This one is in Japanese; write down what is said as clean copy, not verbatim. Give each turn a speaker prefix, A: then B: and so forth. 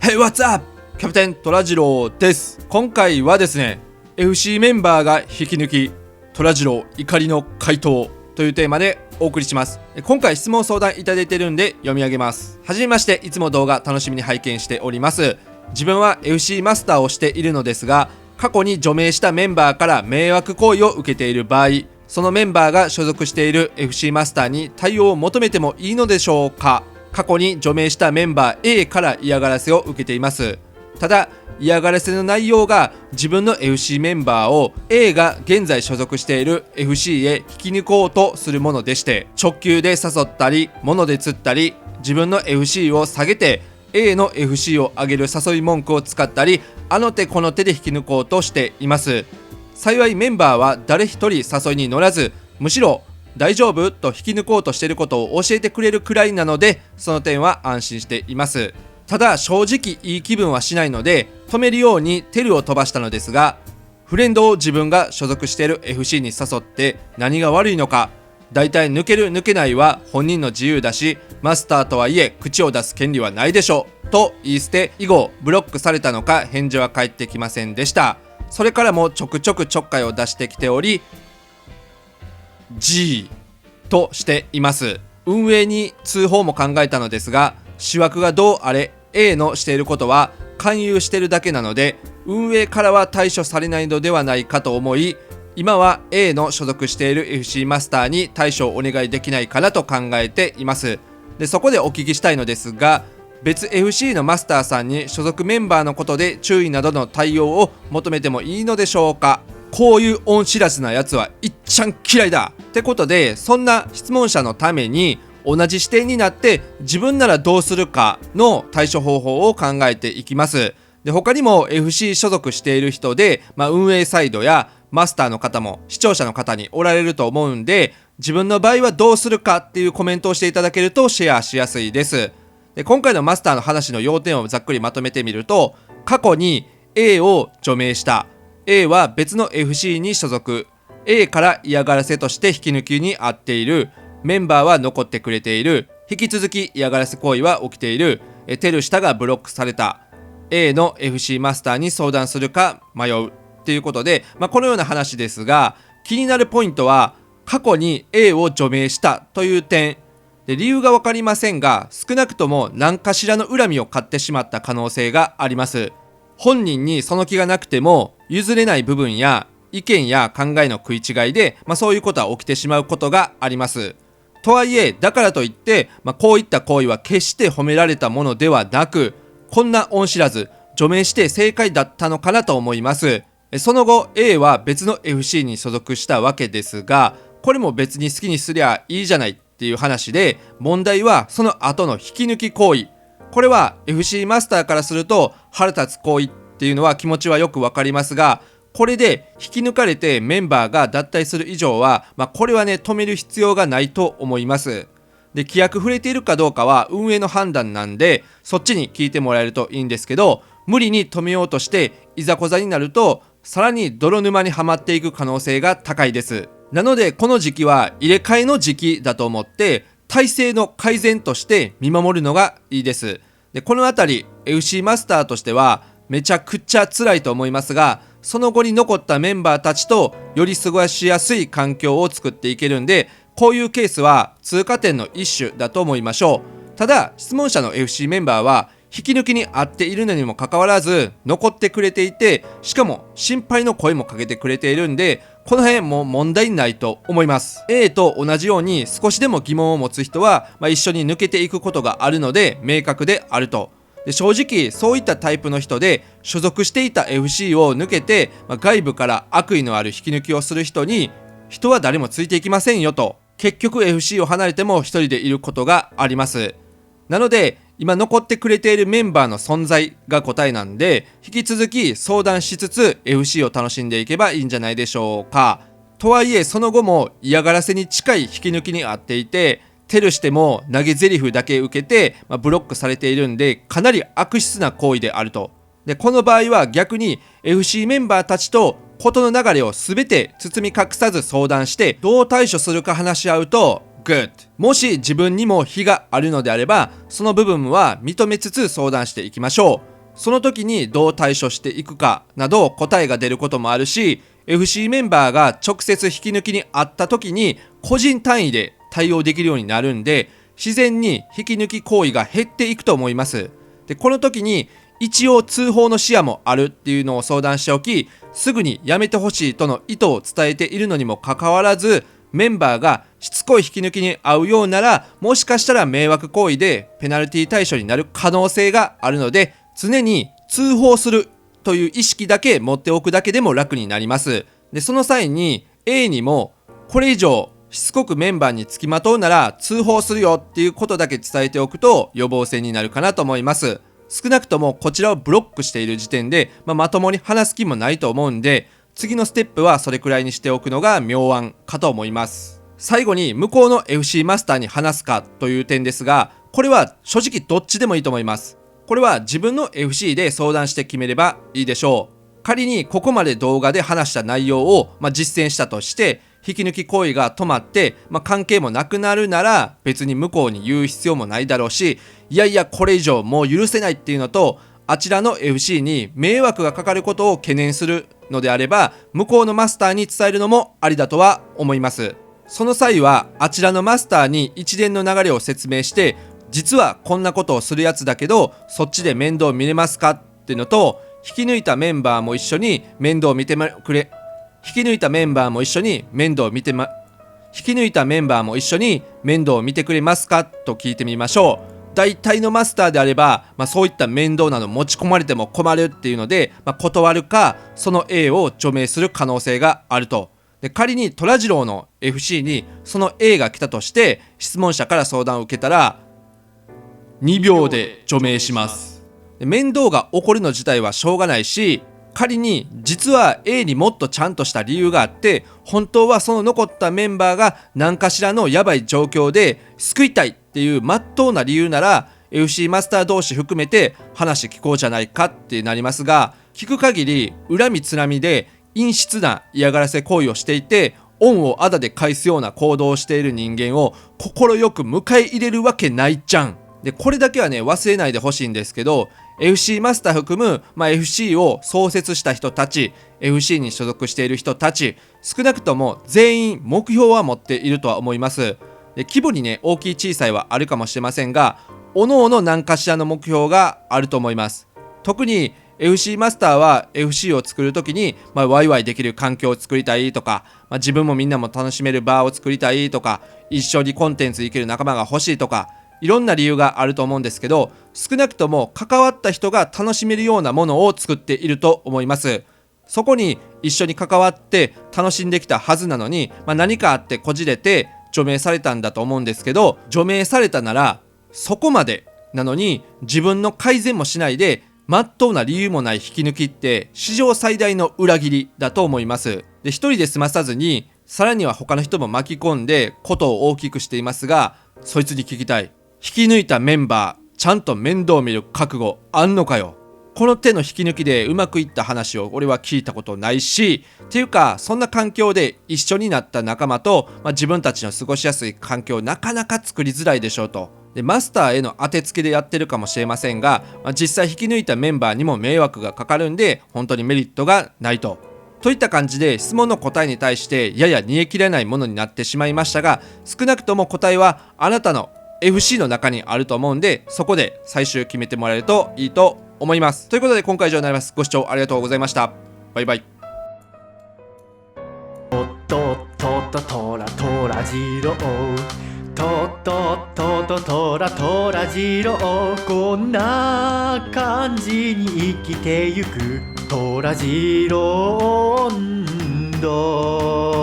A: Hey, what's up? キャプテン虎次郎です。今回はですね、FC メンバーが引き抜き虎次郎怒りの回答というテーマでお送りします。今回質問相談いただいてるんで読み上げます。はじめまして、いつも動画楽しみに拝見しております。自分は FC マスターをしているのですが、過去に除名したメンバーから迷惑行為を受けている場合、そのメンバーが所属している FC マスターに対応を求めてもいいのでしょうか。過去に除名したメンバー A から嫌がらせを受けています。ただ嫌がらせの内容が自分の FC メンバーを A が現在所属している FC へ引き抜こうとするものでして、直球で誘ったり物で釣ったり、自分の FC を下げて A の FC を上げる誘い文句を使ったり、あの手この手で引き抜こうとしています。幸いメンバーは誰一人誘いに乗らず、むしろ大丈夫と引き抜こうとしていることを教えてくれるくらいなので、その点は安心しています。ただ正直いい気分はしないので止めるようにテルを飛ばしたのですが、フレンドを自分が所属している FC に誘って何が悪いのか。だいたい抜ける抜けないは本人の自由だし、マスターとはいえ口を出す権利はないでしょと言い捨て、以後ブロックされたのか返事は返ってきませんでした。それからもちょくちょくちょっかいを出してきており、G としています。運営に通報も考えたのですが、思惑がどうあれ A のしていることは勧誘しているだけなので、運営からは対処されないのではないかと思い、今は A の所属している FC マスターに対処をお願いできないかなと考えています。で、そこでお聞きしたいのですが、別 FC のマスターさんに所属メンバーのことで注意などの対応を求めてもいいのでしょうか。こういう恩知らずなやつはいっちゃん嫌いだってことで、そんな質問者のために同じ視点になって自分ならどうするかの対処方法を考えていきます。で、他にも FC 所属している人で、運営サイドやマスターの方も視聴者の方におられると思うんで、自分の場合はどうするかっていうコメントをしていただけるとシェアしやすいです。で、今回のマスターの話の要点をざっくりまとめてみると、過去に A を除名した。 A は別の FC に所属。 A から嫌がらせとして引き抜きに遭っている。メンバーは残ってくれている。引き続き嫌がらせ行為は起きている。テル下がブロックされた。 A の FC マスターに相談するか迷うっていうことで、このような話ですが、気になるポイントは過去に A を除名したという点で、理由が分かりませんが、少なくとも何かしらの恨みを買ってしまった可能性があります。本人にその気がなくても譲れない部分や意見や考えの食い違いで、そういうことは起きてしまうことがあります。とはいえ、だからといって、こういった行為は決して褒められたものではなく、こんな恩知らず除名して正解だったのかなと思います。その後 A は別の FC に所属したわけですが、これも別に好きにすりゃいいじゃないっていう話で、問題はその後の引き抜き行為。これは FC マスターからすると腹立つ行為っていうのは気持ちはよくわかりますが、これで引き抜かれてメンバーが脱退する以上は、これはね、止める必要がないと思います。で、規約触れているかどうかは運営の判断なんで、そっちに聞いてもらえるといいんですけど、無理に止めようとしていざこざになると、さらに泥沼にはまっていく可能性が高いです。なのでこの時期は入れ替えの時期だと思って、体制の改善として見守るのがいいです。で、このあたり FC マスターとしてはめちゃくちゃ辛いと思いますが、その後に残ったメンバーたちとより過ごしやすい環境を作っていけるんで、こういうケースは通過点の一種だと思いましょう。ただ質問者の FC メンバーは引き抜きに合っているのにもかかわらず残ってくれていて、しかも心配の声もかけてくれているんで、この辺も問題ないと思います。 A と同じように少しでも疑問を持つ人は、一緒に抜けていくことがあるので明確であると。で、正直そういったタイプの人で所属していた FC を抜けて、外部から悪意のある引き抜きをする人に人は誰もついていきませんよと。結局 FC を離れても一人でいることがあります。なので今残ってくれているメンバーの存在が答えなんで、引き続き相談しつつ FC を楽しんでいけばいいんじゃないでしょうか。とはいえその後も嫌がらせに近い引き抜きにあっていて、テルしても投げ台詞だけ受けて、ブロックされているんで、かなり悪質な行為であると。で、この場合は逆に FC メンバーたちと事の流れを全て包み隠さず相談してどう対処するか話し合うとGood。 もし自分にも非があるのであれば、その部分は認めつつ相談していきましょその時にどう対処していくかなど答えが出ることもあるし、 FC メンバーが直接引き抜きにあった時に個人単位で対応できるようになるんで、自然に引き抜き行為が減っていくと思います。でこの時に一応通報の視野もあるっていうのを相談しておき、すぐにやめてほしいとの意図を伝えているのにもかかわらず、メンバーがしつこい引き抜きに遭うようなら、もしかしたら迷惑行為でペナルティ対象になる可能性があるので、常に通報するという意識だけ持っておくだけでも楽になります。でその際に A にもこれ以上しつこくメンバーにつきまとうなら通報するよっていうことだけ伝えておくと予防線になるかなと思います。少なくともこちらをブロックしている時点で、まともに話す気もないと思うんで、次のステップはそれくらいにしておくのが妙案かと思います。最後に向こうの FC マスターに話すかという点ですが、これは正直どっちでもいいと思います。これは自分の FC で相談して決めればいいでしょう。仮にここまで動画で話した内容を、実践したとして、引き抜き行為が止まって、関係もなくなるなら別に向こうに言う必要もないだろうし、いやいやこれ以上もう許せないっていうのと、あちらの FC に迷惑がかかることを懸念するのであれば、向こうのマスターに伝えるのもありだとは思います。その際はあちらのマスターに一連の流れを説明して、実はこんなことをするやつだけどそっちで面倒見れますかっていうのと、引き抜いたメンバーも一緒に面倒見てくれ引き抜いたメンバーも一緒に面倒見て引き抜いたメンバーも一緒に面倒を見てくれますかと聞いてみましょう。大体のマスターであれば、そういった面倒など持ち込まれても困るっていうので、断るかその A を除名する可能性があると。で仮に虎次郎の FC にその A が来たとして質問者から相談を受けたら2秒で除名します。で面倒が起こるの自体はしょうがないし、仮に実は A にもっとちゃんとした理由があって、本当はその残ったメンバーが何かしらのやばい状況で救いたいっていう真っ当な理由なら FC マスター同士含めて話聞こうじゃないかってなりますが、聞く限り恨みつらみで陰湿な嫌がらせ行為をしていて、恩をあだで返すような行動をしている人間を快く迎え入れるわけないじゃん。でこれだけはね忘れないでほしいんですけど、 FC マスター含む、FC を創設した人たち、 FC に所属している人たち、少なくとも全員目標は持っているとは思います。で規模にね大きい小さいはあるかもしれませんが、各々何かしらの目標があると思います。特に FC マスターは FC を作るときに、ワイワイできる環境を作りたいとか、自分もみんなも楽しめる場を作りたいとか、一緒にコンテンツできる仲間が欲しいとか、いろんな理由があると思うんですけど、少なくとも関わった人が楽しめるようなものを作っていると思います。そこに一緒に関わって楽しんできたはずなのに、何かあってこじれて除名されたんだと思うんですけど、除名されたならそこまでなのに自分の改善もしないで真っ当な理由もない引き抜きって史上最大の裏切りだと思います。で一人で済まさずにさらには他の人も巻き込んでことを大きくしていますが、そいつに聞きたい。引き抜いたメンバーちゃんと面倒見る覚悟あんのかよ。この手の引き抜きでうまくいった話を俺は聞いたことないし、っていうかそんな環境で一緒になった仲間と、自分たちの過ごしやすい環境をなかなか作りづらいでしょうと。でマスターへの当てつけでやってるかもしれませんが、実際引き抜いたメンバーにも迷惑がかかるんで本当にメリットがないと。といった感じで質問の答えに対してやや煮え切れないものになってしまいましたが、少なくとも答えはあなたの FC の中にあると思うんで、そこで最終決めてもらえるといいと思います。ということで今回以上になります。ご視聴ありがとうございました。バイバイ。
B: とっとととらとらじろう、とっとととらとらじろう、こんな感じに生きてゆくとらじろんど